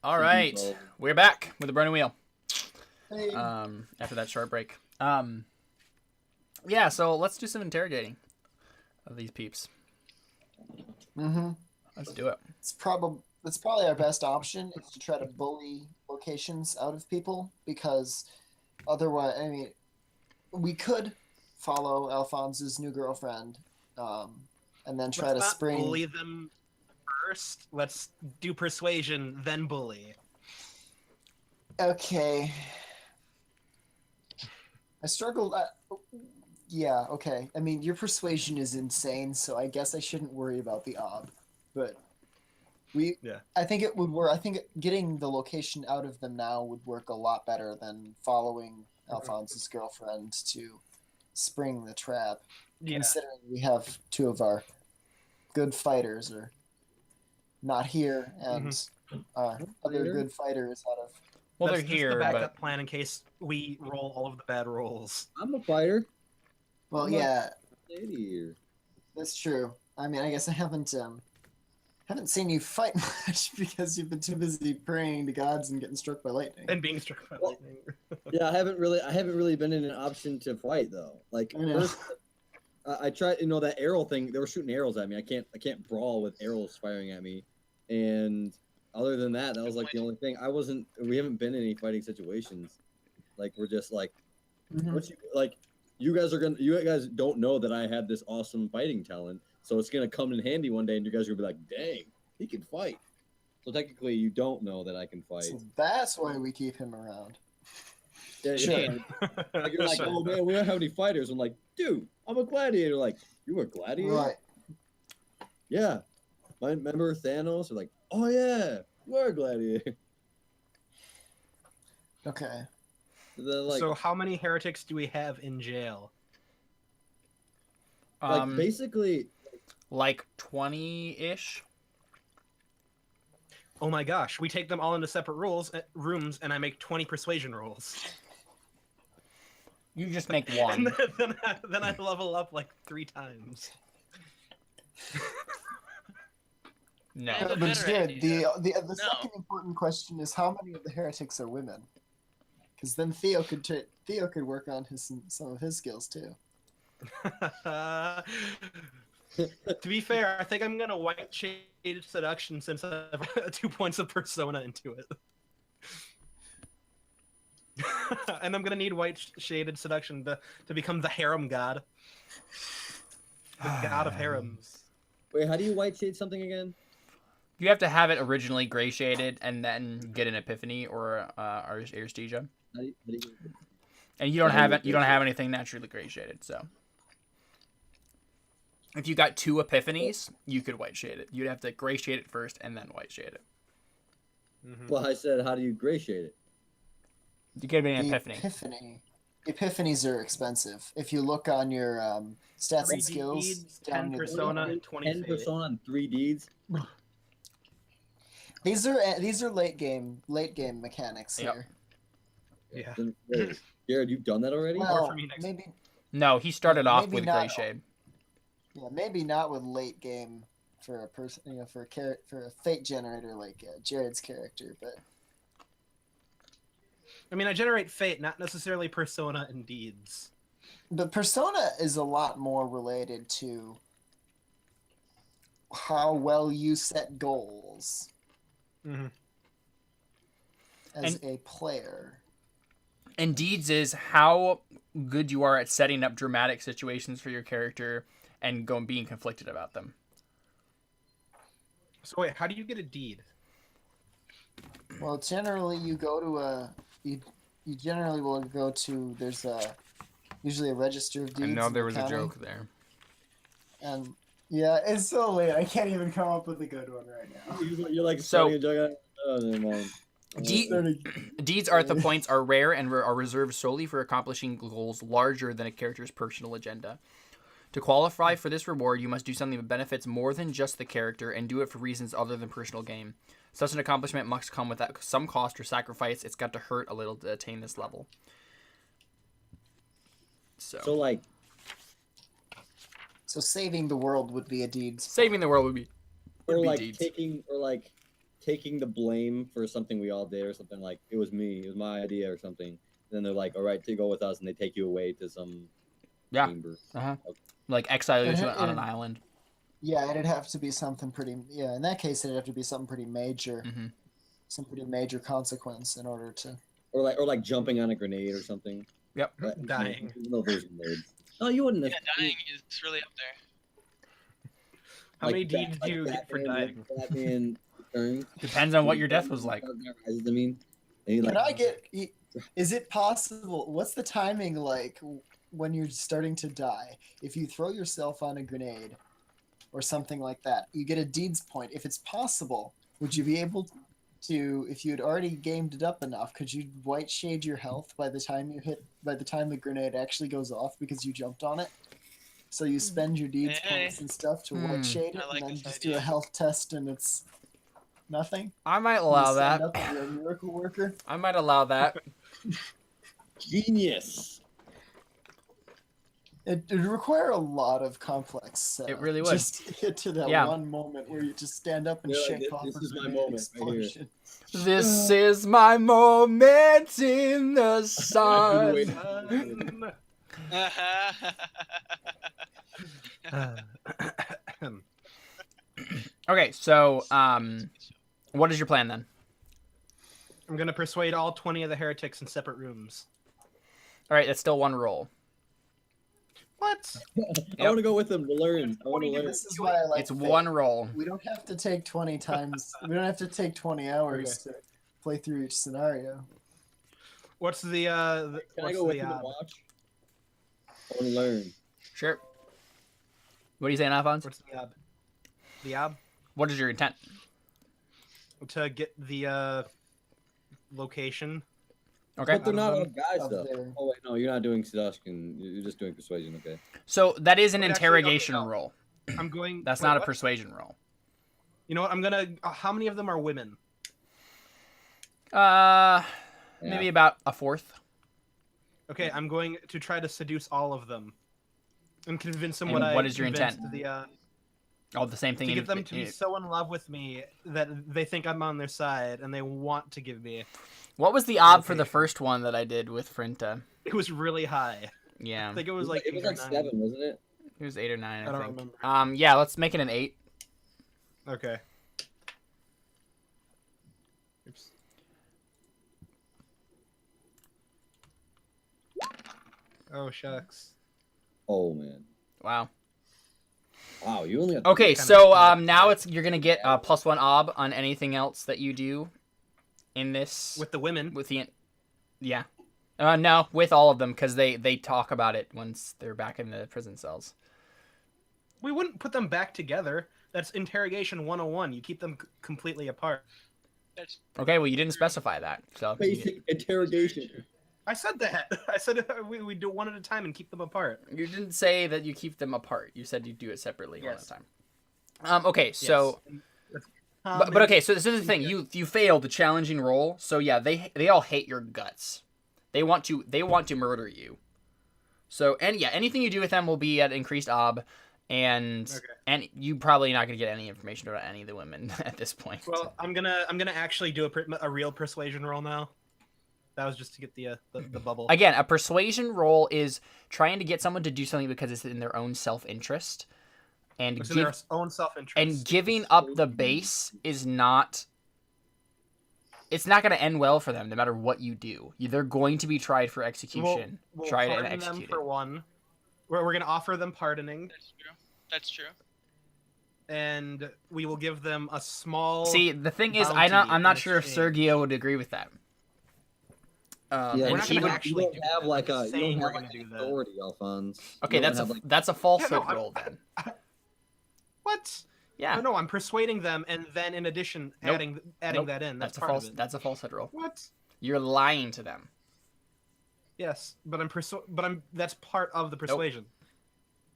All right, we're back with the burning wheel. Hey. After that short break. Yeah, so let's do some interrogating of these peeps. Mm-hmm. Let's do it. That's probably our best option is to try to bully locations out of people, because otherwise, I mean, we could follow Alphonse's new girlfriend, and then try Let's to not spring. bully them first. Let's do persuasion, then bully. Okay. I struggled. Yeah, okay. I mean, your persuasion is insane, so I guess I shouldn't worry about the ob. But I think it would work. I think getting the location out of them now would work a lot better than following Alphonse's girlfriend to spring the trap. Yeah. Considering we have two of our good fighters are not here, and our other good fighters out of. Well, That's they're just here, the backup but plan in case we roll all of the bad rolls. I'm a fighter. Well, I'm yeah, lady here. that's true. I mean, I guess I haven't seen you fight much because you've been too busy praying to gods and getting struck by lightning. And being struck by lightning. Yeah, I haven't really been in an option to fight though. Like first, I tried, that arrow thing. They were shooting arrows at me. I can't brawl with arrows firing at me, and other than that, that was like the only thing. We haven't been in any fighting situations. Like we're just like, you guys don't know that I had this awesome fighting talent, so it's gonna come in handy one day, and you guys are gonna be like, dang, he can fight. So technically, you don't know that I can fight. So that's why we keep him around. Yeah, Sure. yeah. Like, you're like, oh man, we don't have any fighters. I'm like, dude, I'm a gladiator. Like, you a gladiator? Right. Yeah. Remember Thanos? They're like, oh yeah, we're a gladiator. Okay. So how many heretics do we have in jail? Basically, like 20-ish. Oh my gosh, we take them all into separate rooms, and I make 20 persuasion rolls. You just make one. And then I level up like 3 times. No. But Jared, the second important question is how many of the heretics are women? Because then Theo could work on some of his skills too. To be fair, I think I'm gonna white shaded seduction since I have 2 points of persona into it. And I'm gonna need white shaded seduction to become the harem god. The god of harems. Wait, how do you white shade something again? You have to have it originally gray shaded and then get an epiphany or aresthesia. And you don't have it. You don't have anything naturally gray shaded. So if you got 2 epiphanies, you could white shade it. You'd have to gray shade it first and then white shade it. Well, I said, how do you gray shade it? You get an epiphany. Epiphanies are expensive. If you look on your stats and 3 skills, deeds, down 10 near the persona, and 20 10 fate. persona and 3 deeds. These are late game mechanics here. Yeah. Wait, Jared, you've done that already? Well, for me next maybe No, he started off maybe with not. gray shade. Yeah, maybe not with late game for a person, for a fate generator like Jared's character, but I mean, I generate fate, not necessarily persona and deeds. the persona is a lot more related to how well you set goals as a player. And deeds is how good you are at setting up dramatic situations for your character and being conflicted about them. So wait, how do you get a deed? Well, generally you go to you generally will go to usually a register of deeds. I know in there the was county. a joke there. And yeah, it's so late. I can't even come up with a good one right now. You're like So- starting a joke. Oh, never mind. Deeds are the points are rare and are reserved solely for accomplishing goals larger than a character's personal agenda. To qualify for this reward, you must do something that benefits more than just the character and do it for reasons other than personal gain. Such an accomplishment must come with some cost or sacrifice. It's got to hurt a little to attain this level. So like, So saving the world would be a deed. Saving the world would be or like deeds. taking the blame for something we all did or something, like it was my idea or something, then they're like, all right, to go with us, and they take you away to some chamber. Okay. Okay. Like exile you on an island. Yeah, it'd have to be something pretty. Yeah, in that case, it'd have to be something pretty major, some pretty major consequence in order to. Or like jumping on a grenade or something. Yep. Dying. No version mode. No, you wouldn't. Yeah, dying is really up there. How many deeds do you get for dying? Batman Returns. Depends on what your death was like. I mean, Can I get? Is it possible? What's the timing like when you're starting to die? If you throw yourself on a grenade or something like that, you get a deeds point. If it's possible, would you be able to, if you had already gamed it up enough, could you white shade your health by the time the grenade actually goes off because you jumped on it? So you spend your deeds points and stuff to white shade it, I like and then this just idea. do a health test, and it's nothing. I might allow You that. stand up and you're a miracle worker. I might allow that. genius. It would require a lot of complex setup. It really would. Just to get to that one moment where you just stand up and You're shake like, off this a is my grenade moment right here. explosion. This is my moment in the sun. Okay, so what is your plan then? I'm gonna persuade all 20 of the heretics in separate rooms. All right, that's still one roll. What? I want to go with them to learn. I want to learn. This is why I like It's Fate. one roll. We don't have to take 20 times. We don't have to take 20 hours to play through each scenario. What's the Can I what's go with the them to watch? I want to learn. Sure. What are you saying, Alphonse? what's the ob? The ob? What is your intent? To get the location. Okay. But they're not all Of guys, though. their- Oh, wait, no, you're not doing seduction. You're just doing persuasion, okay. So that is an Wait, actually, interrogation no. roll. I'm going. That's wait, not a what? persuasion roll. You know what? I'm gonna. How many of them are women? Maybe about a fourth. Okay, I'm going to try to seduce all of them, and convince them And what what is your convinced intent? The Oh, the same thing. to get them to be so in love with me that they think I'm on their side and they want to give me. What was the ob for the first one that I did with Frinta? It was really high. Yeah, I think it was like it was 8 or like 9. 7, wasn't it? it was 8 or 9. I don't think. remember. Yeah, let's make it an 8. Okay. Oops. Oh shucks. Oh man. Wow. Wow, you only have Okay, Kinda so smart. now you're gonna get +1 ob on anything else that you do in this With the women. with the yeah. No, with all of them because they talk about it once they're back in the prison cells. We wouldn't put them back together. That's interrogation 101. You keep them completely apart. That's Okay, well you didn't specify that, so basic interrogation. I said that. I said we do it one at a time and keep them apart. you didn't say that you keep them apart. You said you do it separately one at Yes. a time. Okay, so Yes. but okay, so this is the thing. You failed the challenging roll, so yeah, they all hate your guts. They want to murder you. So anything you do with them will be at increased ob, and you probably not gonna get any information about any of the women at this point. Well, I'm gonna actually do a real persuasion roll now. That was just to get the bubble. Again, a persuasion roll is trying to get someone to do something because it's in their own self-interest, and It's in their own self-interest. and giving up the base is not. It's not going to end well for them, no matter what you do. They're going to be tried for execution. We'll tried and pardon them executed. for one. We're gonna offer them pardoning, That's true. That's true. and we will give them a small. See, the thing is, bounty I'm not in sure if exchange. Sergio would agree with that. Yeah, we're and not he gonna would. actually you do don't have that. like I'm a just you saying don't we're have gonna like do that. authority, Alphonse. Okay, You don't have, that's a falsehood Yeah, no, roll then. What? Yeah, No, I'm persuading them, and then in addition, Nope. adding Nope. that in. That's that's a part false. of it. That's a falsehood roll. What? You're lying to them. Yes, but that's part of the persuasion.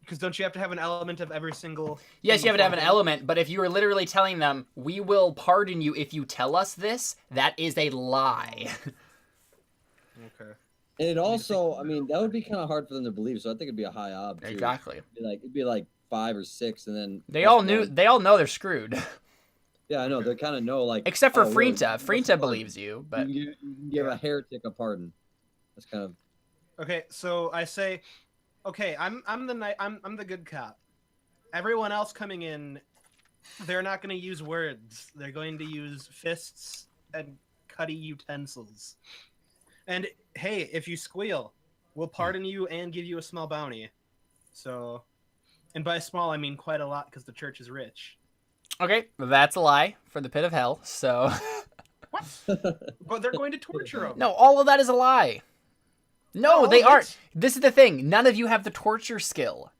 Because don't you have to have an element of every single? Yes, you have to have an thing? element, but if you were literally telling them, "We will pardon you if you tell us this," that is a lie. Okay. And it also, I mean, that would be kind of hard for them to believe. So I think it'd be a high ob. Too. Exactly. It'd be like 5 or 6, and then They plus all one. know they're screwed. Yeah, I know. They kind of know, like... Except for oh, Frinta. what's Frinta the believes you, but... You can give a heretic a pardon. That's kind of... Okay, so I say, okay, I'm the good cop. Everyone else coming in, they're not going to use words. They're going to use fists and cutty utensils. And hey, if you squeal, we'll pardon you and give you a small bounty. So, and by small I mean quite a lot because the church is rich. Okay, that's a lie for the pit of hell, so... What? But they're going to torture him. No, all of that is a lie. No, they all of aren't. it? This is the thing. None of you have the torture skill.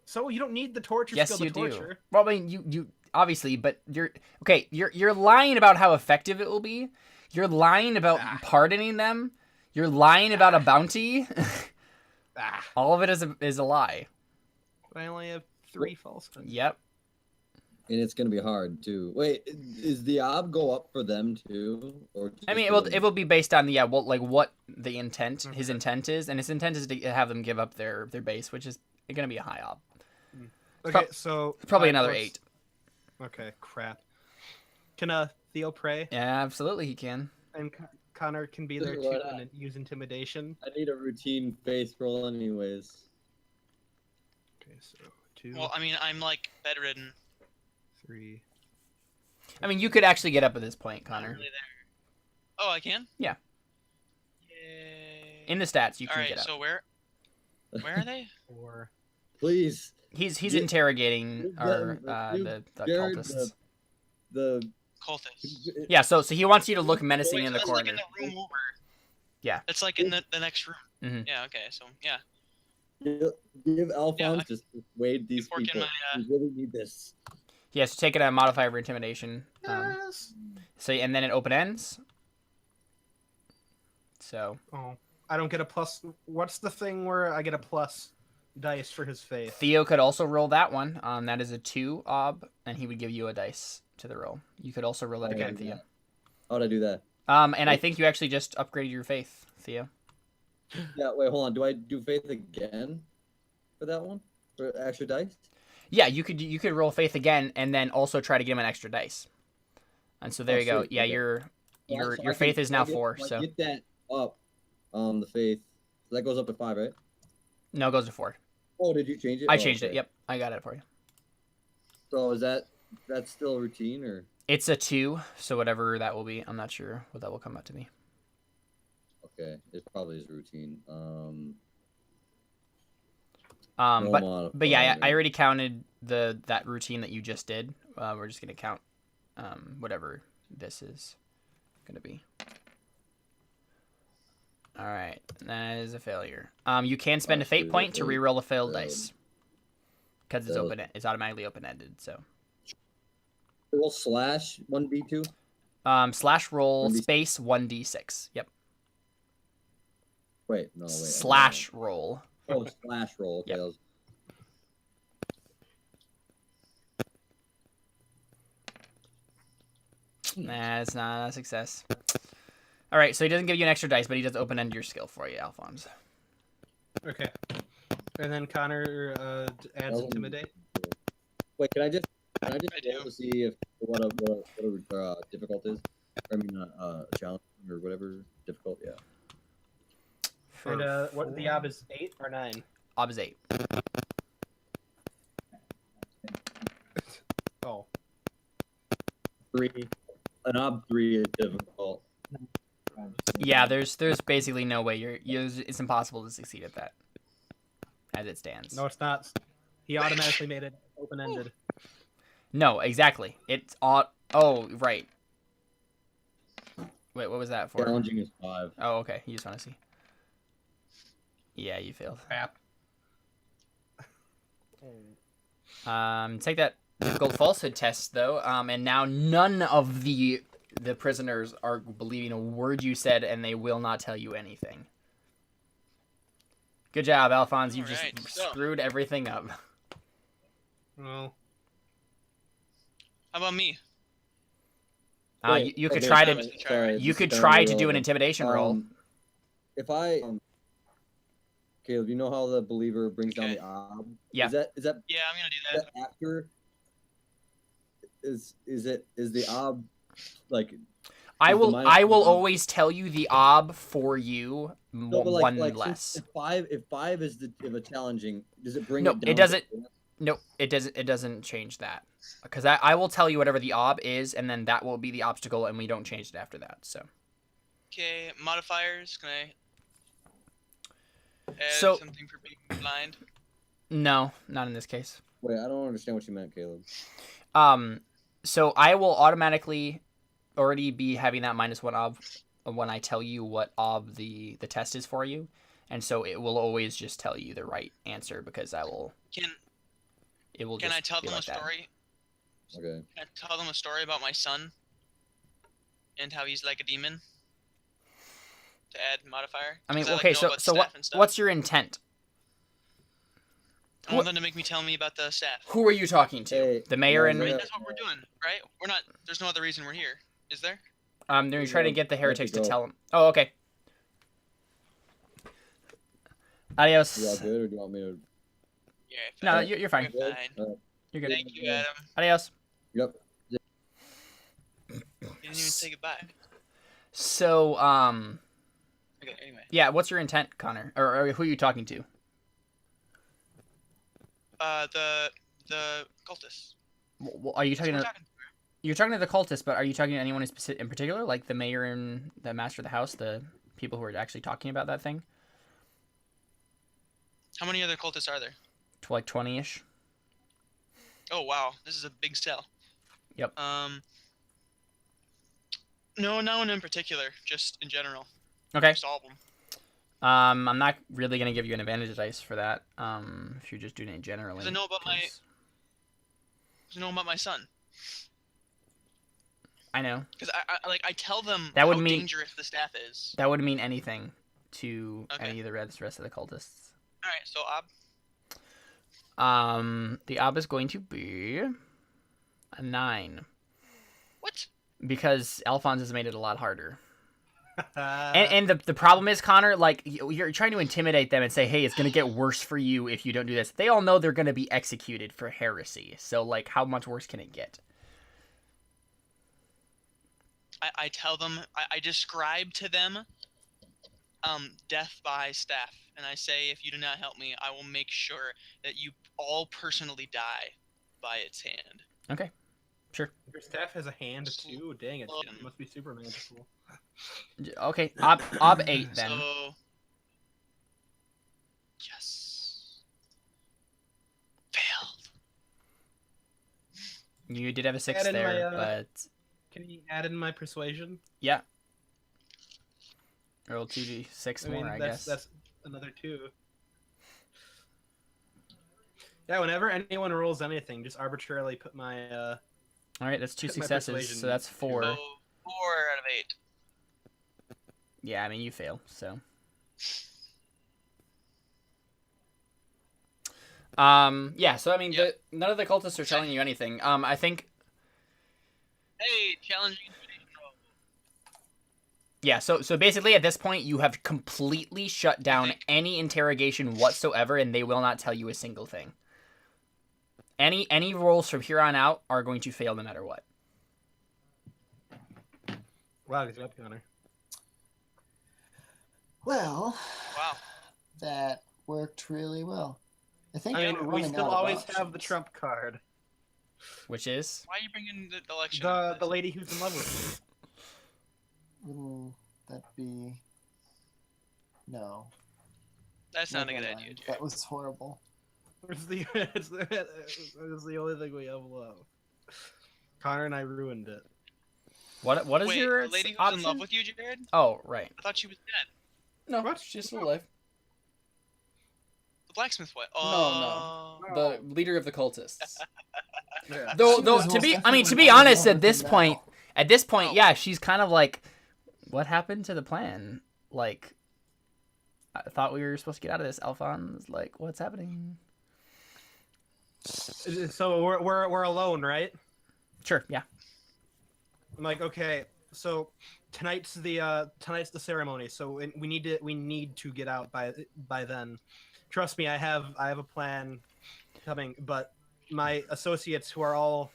So you don't need the torture Yes, skill you to torture. do. Well, I mean, you obviously, but you're lying about how effective it will be. You're lying about pardoning them. You're lying about a bounty. All of it is a lie. I only have 3 falsehoods. Yep. And it's gonna be hard too. Wait, is the ob go up for them too, or? I mean, it will be based on what the intent, his intent is, and his intent is to have them give up their base, which is going to be a high ob. Okay, so Probably another 8. Okay, crap. Can Theo pray? Yeah, absolutely he can. And Connor can be there too and use intimidation. I need a routine face roll, anyways. Okay, so 2. Well, I mean, I'm like bedridden. 3. I mean, you could actually get up at this point, Not Connor. really there. Oh, I can? Yeah. Yay. In the stats, you All can right, get up. so where are they? 4. Please. He's Give- interrogating give our them- the Jared cultists. The Cultists. Yeah, so he wants you to look menacing in the That's corner. like in the room over. Yeah. It's like in the next room. Mhm. Yeah, okay, so, yeah. give Alphonse I- just persuade these working people. my, We really need this. Yeah, so take it a modifier for intimidation. Yes. So and then it open ends. So Oh, I don't get a plus. What's the thing where I get a plus dice for his faith? Theo could also roll that one. That is a 2 ob, and he would give you a dice to the roll. You could also roll that again, Theo. How'd I do that? And I think you actually just upgraded your faith, Theo. Yeah, wait, hold on. Do I do faith again for that one? For extra dice? Yeah, you could roll faith again, and then also try to get him an extra dice. And so there Oh, you go. sweet. Yeah, Okay. your faith is now 4. So get that up, the faith. So that goes up to 5, right? no, it goes to 4. Oh, did you change it? I Oh, changed it. okay. Yep, I got it for you. So is that's still routine or? It's a 2, so whatever that will be, I'm not sure what that will come out to be. Okay, it probably is routine. But yeah, I already counted that routine that you just did. We're just gonna count whatever this is gonna be. All right, that is a failure. You can spend a fate point to reroll a failed dice because it's open. It's automatically open ended. So Roll slash 1d2. Slash roll 1d6. space 1d6. Yep. Wait, no, wait. Slash roll. Oh, slash roll. Okay. Yep. That was... Nah, it's not a success. All right, so he doesn't give you an extra dice, but he does open end your skill for you, Alphonse. Okay. And then Connor adds intimidate. Wait, can I just I roll do. to see if what a difficult is? I mean, a challenge or whatever difficult. Yeah. And what the ob is 8 or 9? Ob is 8. Oh. 3. An ob 3 is difficult. Yeah, there's basically no way it's impossible to succeed at that, as it stands. No, it's not. He automatically made it open ended. No, exactly. It's oh right. Wait, what was that for? Challenging is 5. Oh, okay. You just want to see. Yeah, you failed. Crap. Take that difficult falsehood test though. And now none of the prisoners are believing a word you said, and they will not tell you anything. Good job, Alphonse. You just Alright, so- screwed everything up. Well, How about me? Wait, You could okay, try sorry. to Sorry, you this could is try kinda to do an irrelevant. intimidation roll. If I Caleb, you know how the believer brings down Okay. the ob? Yeah. Is that Yeah, I'm gonna do that. after? is the ob like? I is the will minus I will one ob- always tell you the ob for you No, but one since less. if five is the challenging, does it bring No, it down? it doesn't. No, it doesn't change that. Because I will tell you whatever the ob is, and then that will be the obstacle, and we don't change it after that. So. Okay, modifiers. Can I add So- something for being blind? No, not in this case. Wait, I don't understand what you meant, Caleb. So I will automatically already be having that -1 ob when I tell you what ob the test is for you, and so it will always just tell you the right answer because I will. Can It will. Can just I tell be them like a that. story? Okay. Can I tell them a story about my son and how he's like a demon? To add modifier. I mean, 'Cause okay. know So about so staff and stuff. what's your intent? I want them to make me tell me about the staff. Who are you talking to? Hey, The mayor no, and. I mean, yeah. that's what we're doing, right? We're not. There's no other reason we're here, is there? They're trying to get the I have to heretics to go. tell him. Oh, okay. Adios. You all good, or do you want me to? Yeah. No, Alright. you're fine. You're fine. You're good. Thank you, Adam. Adios. Yep. You didn't even say goodbye. So, Okay. Anyway. yeah. What's your intent, Connor, or who are you talking to? The cultists. Are you That's talking what to? we're talking to. You're talking to the cultists, but are you talking to anyone in particular, like the mayor and the master of the house, the people who are actually talking about that thing? How many other cultists are there? To like 20-ish. Oh wow, this is a big cell. Yep. No, no one in particular, just in general. Okay. Just all of them. I'm not really gonna give you an advantage dice for that. If you're just doing it generally. 'Cause I know about my- 'cause- You know about my son. I know. Because I tell them That would how mean- dangerous the staff is. That wouldn't mean anything to Okay. any of the rest of the cultists. All right, so Ob. The ob is going to be a 9 What? because Alphonse has made it a lot harder. Uh, And the problem is, Connor, like you're trying to intimidate them and say, hey, it's gonna get worse for you if you don't do this. They all know they're gonna be executed for heresy. So like, how much worse can it get? I tell them, I describe to them death by staff. And I say, if you do not help me, I will make sure that you all personally die by its hand. Okay, sure. your staff has a hand too. Dang it! It must be super magical. Okay, ob 8 then. So, yes. Failed. You did have a 6 Add in there, my, but Can you add in my persuasion? yeah. Roll 2d6 I mean, more, I that's guess. another 2. Yeah, whenever anyone rolls anything, just arbitrarily put my All right, that's 2 Hit my successes, persuasion so that's 4. So, 4 out of 8. Yeah, I mean you fail, so. Yeah, so I mean, Yep. none of the cultists are telling you anything. I think, Hey, challenging invitation roll. yeah. So basically, at this point, you have completely shut down any interrogation whatsoever, and they will not tell you a single thing. Any rolls from here on out are going to fail no matter what. wow, good job, Connor. Well, Wow. that worked really well. I think I we're mean, we running still out of always have the options. trump card. Which is Why are you bringing the election? The lady who's in love with Will that be? No. That's not a Never good mind. idea, Jared. That was horrible. you. It's the only thing we have left. Connor and I ruined it. what is Wait, your the lady who's option? in love with you, Jared? Oh, right. I thought she was dead. No, What? she's still alive. The blacksmith what? No, Oh. The leader of the cultists. Yeah. Though She though was to most be to definitely be not honest, involved at this in point, that. Oh. yeah, she's kind of like, what happened to the plan? Like, I thought we were supposed to get out of this. Alphonse, like, what's happening? So we're alone, right? Sure, yeah. I'm like, okay, so tonight's the ceremony, so we need to get out by then. Trust me, I have a plan coming, but my associates who are all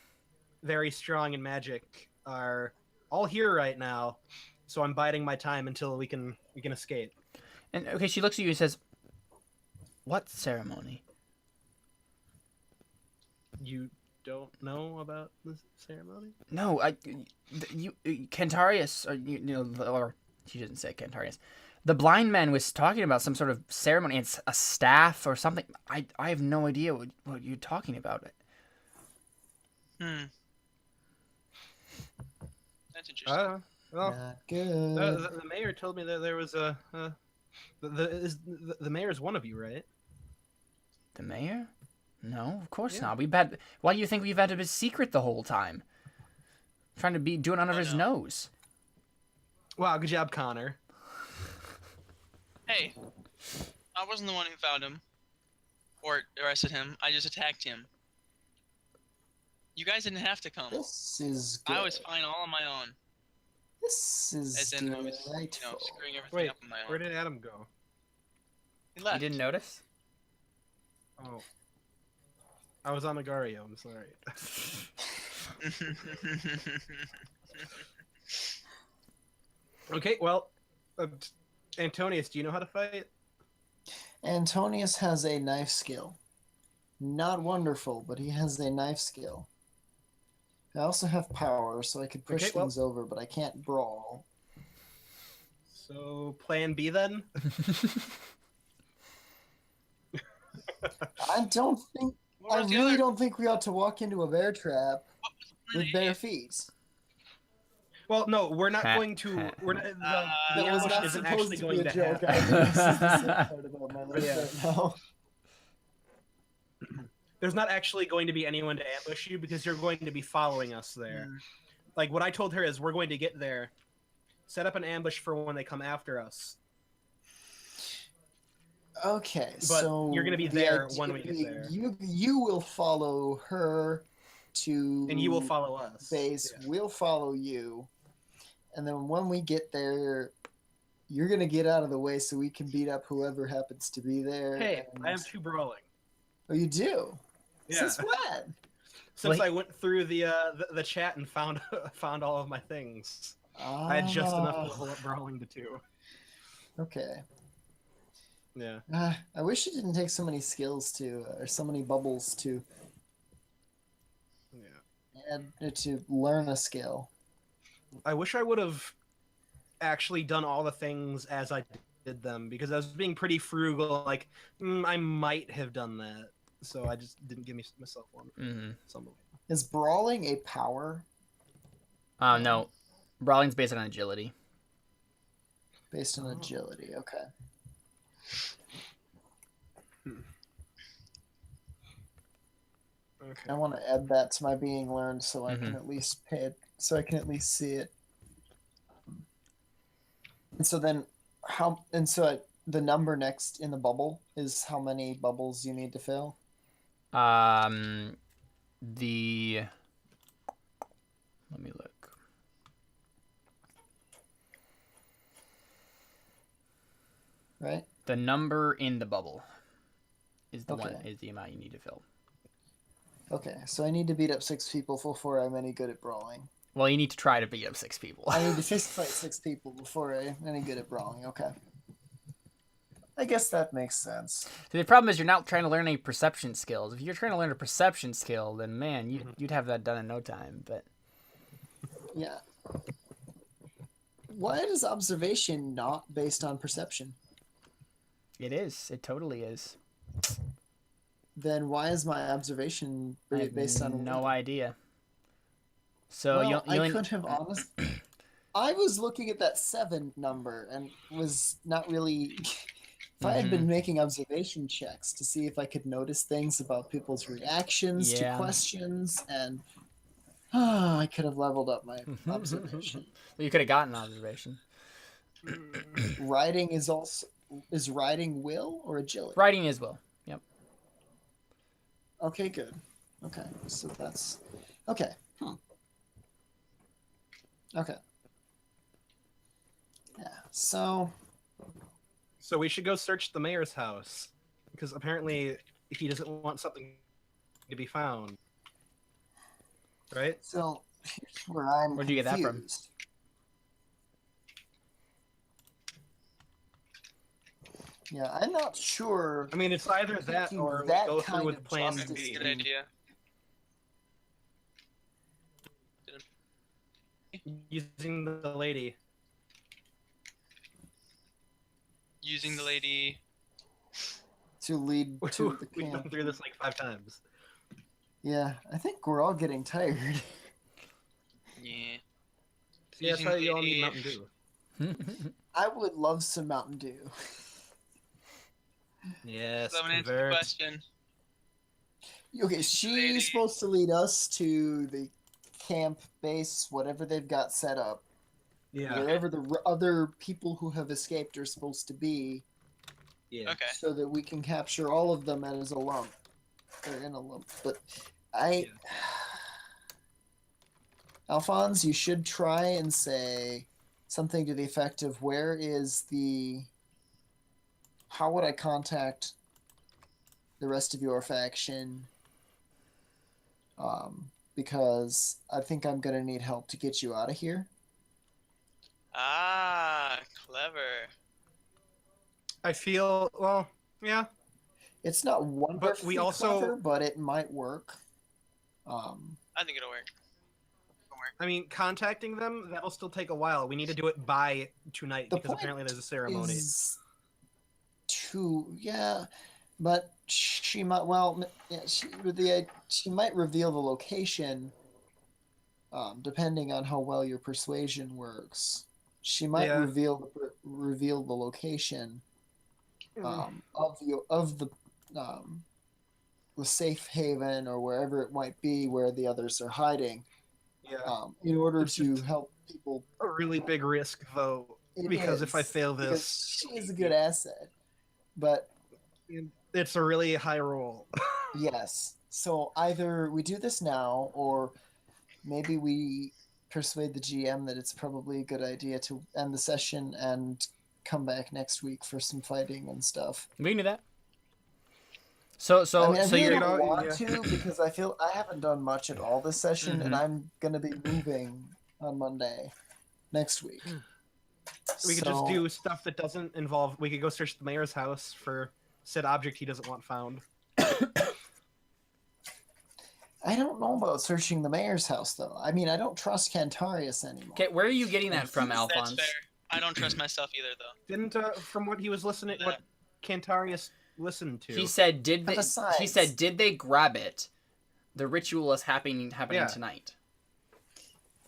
very strong in magic are all here right now, so I'm biding my time until we can escape. And okay, she looks at you and says, "What ceremony?" You don't know about this ceremony? No, Cantarius, or she didn't say Cantarius. The blind man was talking about some sort of ceremony. It's a staff or something. I have no idea what you're talking about. That's interesting. Well, Not good. the mayor told me that there was the mayor's one of you, right? The mayor? No, of course Yeah. not. Why do you think we've had to be secret the whole time? Trying to be doing under his nose. Wow, good job, Connor. Hey, I wasn't the one who found him or arrested him. I just attacked him. You guys didn't have to come. This is good. I was fine all on my own. This is As in, I was, delightful. screwing everything Wait, up on my own. where did Adam go? He You left. didn't notice? Oh, I was on Agario. I'm sorry. Okay, well, Antonius, do you know how to fight? Antonius has a knife skill. Not wonderful, but he has a knife skill. I also have power, so I could push things over, but I can't brawl. So, plan B then? I don't think. What I was the really other- don't think we ought to walk into a bear trap with bare If- feet. Well, no, we're not going to. We're not, the That was ambush not isn't supposed actually to going be a to joke. happen. This is the sad part about my life Yeah. right now. There's not actually going to be anyone to ambush you because you're going to be following us there. Like, what I told her is we're going to get there, set up an ambush for when they come after us. Okay, But so you're gonna be the there idea when we get being there. You will follow her to And you will follow us. base. Yeah. We'll follow you, and then when we get there, you're gonna get out of the way so we can beat up whoever happens to be there. Hey, and- I have 2 brawling. Oh, you do? Yeah. Since when? Since I went through the chat and found found all of my things, I had just enough to level up brawling to 2. Okay. Yeah. I wish it didn't take so many skills or so many bubbles to learn a skill. I wish I would have actually done all the things as I did them because I was being pretty frugal. Like, I might have done that, so I just didn't give myself one. Mm-hmm. Is brawling a power? No. Brawling's based on agility. Based on agility, okay. Okay. I want to add that to my being learned so I can at least pay it, so I can at least see it. And so then the number next in the bubble is how many bubbles you need to fill? Let me look. Right? The number in the bubble is the Okay. is the amount you need to fill. Okay, so I need to beat up 6 people before I'm any good at brawling. Well, you need to try to beat up 6 people. I need to fist fight 6 people before I'm any good at brawling. Okay. I guess that makes sense. The problem is you're not trying to learn any perception skills. If you're trying to learn a perception skill, then man, you'd have that done in no time. But Yeah. Why is observation not based on perception? it is. It totally is. Then why is my observation I have based on no idea. So Well, you'll I could have honest. I was looking at that 7 number and was not really. If I had been making observation checks to see if I could notice things about people's reactions to questions, and I could have leveled up my observation. you could have gotten observation. Riding is riding will or agility? Writing is will. Yep. Okay, good. Okay, so that's okay. Okay. Yeah. So we should go search the mayor's house because apparently he doesn't want something to be found. right? So here's where I'm Where'd you get that from? confused. Yeah, I'm not sure. I mean, it's either that Thinking or that we go kind through with of Plan justice B. Good idea. Using the lady. Using the lady. To lead to the We've camp. been through this like 5 times. Yeah, I think we're all getting tired. Yeah. See, that's Using why you all need lady. Mountain Dew. I would love some Mountain Dew. Yes, So I'm gonna answer the convert. question. Okay, Lady. she's supposed to lead us to the camp base, whatever they've got set up, Yeah. wherever the other people who have escaped are supposed to be, Yeah. Okay. so that we can capture all of them as a lump. Or in a lump. But Alphonse, you should try and say something to the effect of how would I contact the rest of your faction? Because I think I'm gonna need help to get you out of here. Ah, clever. I feel well. Yeah. It's not wonderfully also- clever, but it might work. I think it'll work. I mean, contacting them, that'll still take a while. We need to do it by tonight The because point apparently there's a ceremony. But she might. Well, yeah, she might reveal the location. Depending on how well your persuasion works, she might Yeah. reveal the location of the safe haven or wherever it might be where the others are hiding. Yeah. In order It's to just- help people. A really big risk, though, It because if I is, fail because this, she is a good asset. But it's a really high roll. yes, so either we do this now, or maybe we persuade the GM that it's probably a good idea to end the session and come back next week for some fighting and stuff. We can do that. So I mean, I really you're don't want yeah. to because I feel I haven't done much at all this session, and Mhm. I'm gonna be moving on Monday next week. We could just So- do stuff that doesn't involve. We could go search the mayor's house for said object he doesn't want found. I don't know about searching the mayor's house though. I mean, I don't trust Cantarius anymore. okay. Where are you getting that from, That's Alphonse? fair. I don't trust myself either, though. Didn't from what he was listening, what Cantarius listened to? He said, "Did they?" Besides- He said, "Did they grab it? The ritual is happening Yeah. tonight."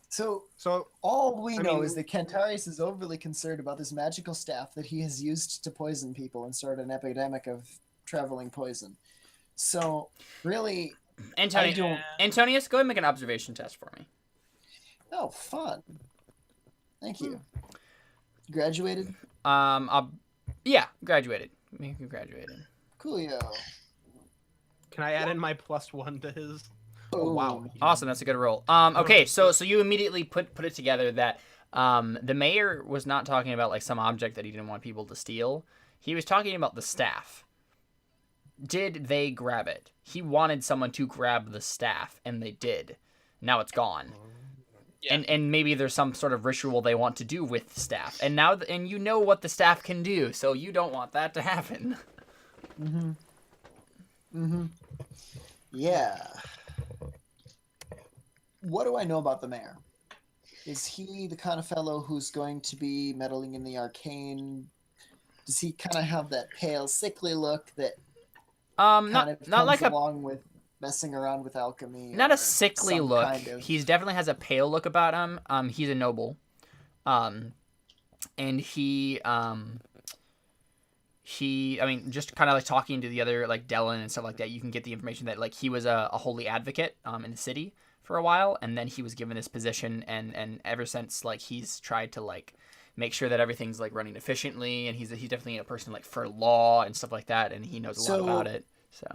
So So all we I know mean- is that Cantarius is overly concerned about this magical staff that he has used to poison people and start an epidemic of traveling poison. So really, Antonius, don't- Antonius, go ahead and make an observation test for me. oh, fun. Thank you. Graduated? Yeah, graduated. You graduated. Coolio. can I add in my +1 to his? Oh, wow. Awesome, that's a good roll. Okay, so you immediately put it together that the mayor was not talking about like some object that he didn't want people to steal. He was talking about the staff. Did they grab it? He wanted someone to grab the staff, and they did. Now it's gone. Yeah. And maybe there's some sort of ritual they want to do with the staff. And now and you know what the staff can do, so you don't want that to happen. Yeah. What do I know about the mayor? Is he the kind of fellow who's going to be meddling in the arcane? Does he kind of have that pale, sickly look that kind Not of not comes like a along with messing around with alchemy? not a or sickly some look. kind of- He's definitely has a pale look about him. He's a noble. And he I mean, just kind of like talking to the other like Dellen and stuff like that, you can get the information that like he was a holy advocate in the city for a while, and then he was given this position, and ever since like he's tried to like make sure that everything's like running efficiently, and he's definitely a person like for law and stuff like that, and he knows a lot about it. So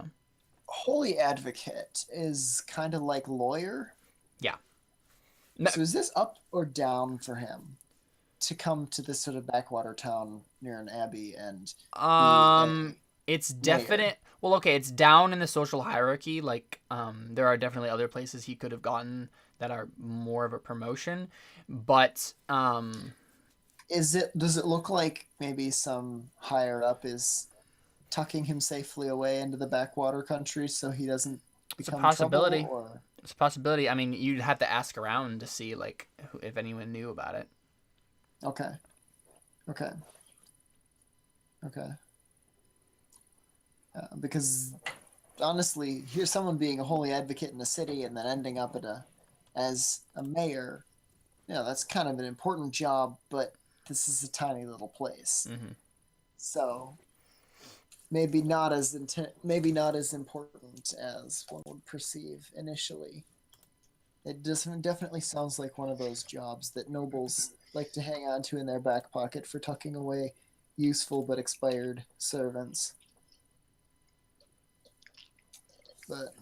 Holy advocate is kind of like lawyer. Yeah. No- So is this up or down for him to come to this sort of backwater town near an abbey and be It's definite. Well, okay, it's down in the social hierarchy. Like, there are definitely other places he could have gotten that are more of a promotion, but Does it look like maybe some higher up is tucking him safely away into the backwater country so he doesn't it's a become possibility. trouble? Or It's a possibility. I mean, you'd have to ask around to see like if anyone knew about it. okay. Because honestly, here's someone being a holy advocate in the city and then ending up as a mayor. Yeah, that's kind of an important job, but this is a tiny little place, so maybe not as important as one would perceive initially. It definitely sounds like one of those jobs that nobles like to hang on to in their back pocket for tucking away useful but expired servants. But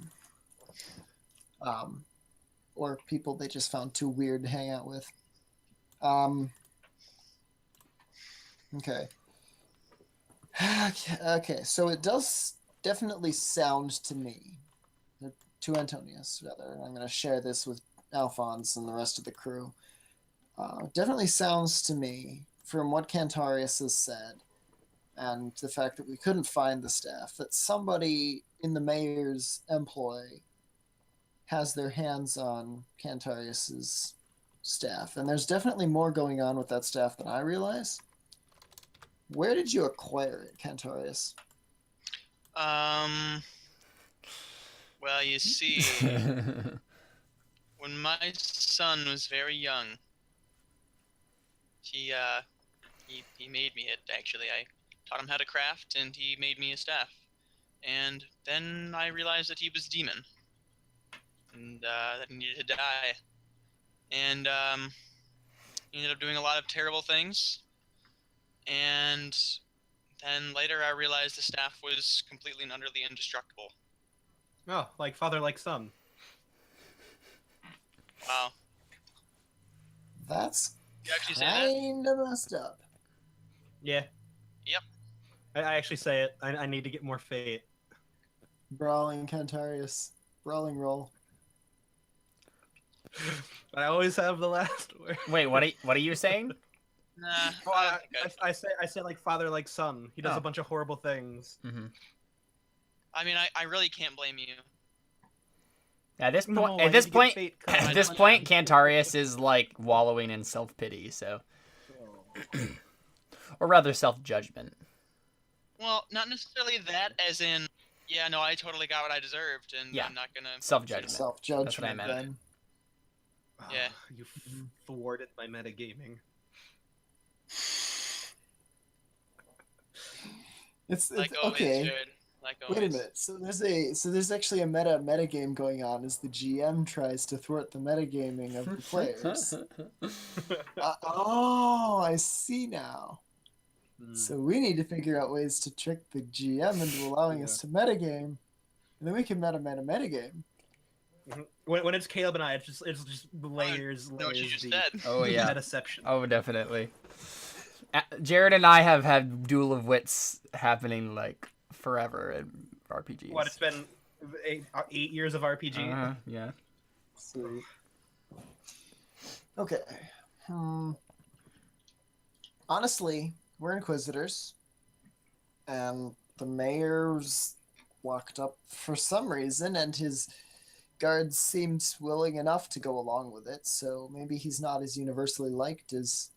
or people they just found too weird to hang out with. Okay. Okay, so it does definitely sound to me, to Antonius rather, and I'm going to share this with Alphonse and the rest of the crew. Definitely sounds to me, from what Cantarius has said, and the fact that we couldn't find the staff, that somebody in the mayor's employ has their hands on Cantarius's staff, and there's definitely more going on with that staff than I realize. Where did you acquire it, Cantarius? Well, you see, when my son was very young, he made me it, actually. I taught him how to craft, and he made me a staff. And then I realized that he was demon, and that he needed to die. And he ended up doing a lot of terrible things. And then later I realized the staff was completely and utterly indestructible. Oh, like father, like son. Wow. That's You actually say that? kind of messed up. Yeah. Yep. I actually say it. I need to get more fate. Brawling Cantarius. Brawling roll. But I always have the last word. Wait, what are you saying? Nah. Well, I say like father, like son. He does a bunch of horrible things. Mm-hmm. I mean, I really can't blame you. At this point, No, at this point, I at this don't- point, Cantarius is like wallowing in self-pity, so, or rather self-judgment. Well, not necessarily that, as in, yeah, no, I totally got what I deserved, and Yeah. I'm not gonna... Self-judgment. Self-judgment, That's what I meant. then. Yeah. You thwarted my metagaming. It's Like always, okay. Jared. Like always. Wait a minute. So there's actually a metagame going on as the GM tries to thwart the metagaming of the players. Oh, I see now. So we need to figure out ways to trick the GM into allowing us to metagame, and then we can metagame. When it's Caleb and I, it's just layers. Know what you just deep. said. Oh yeah. Metaception. Oh, definitely. Jared and I have had duel of wits happening like forever in RPGs. What, it's been 8 years of RPG. Yeah. Sweet. Okay. Honestly, we're Inquisitors, and the mayor's locked up for some reason, and his guards seemed willing enough to go along with it, so maybe he's not as universally liked as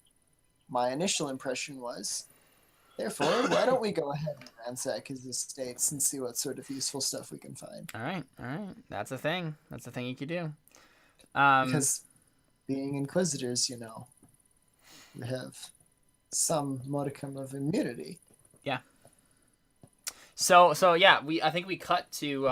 my initial impression was. Therefore, why don't we go ahead and ransack his estates and see what sort of useful stuff we can find? All right. That's a thing. That's a thing you could do. Because being Inquisitors, we have some modicum of immunity. Yeah. So yeah, I think we cut to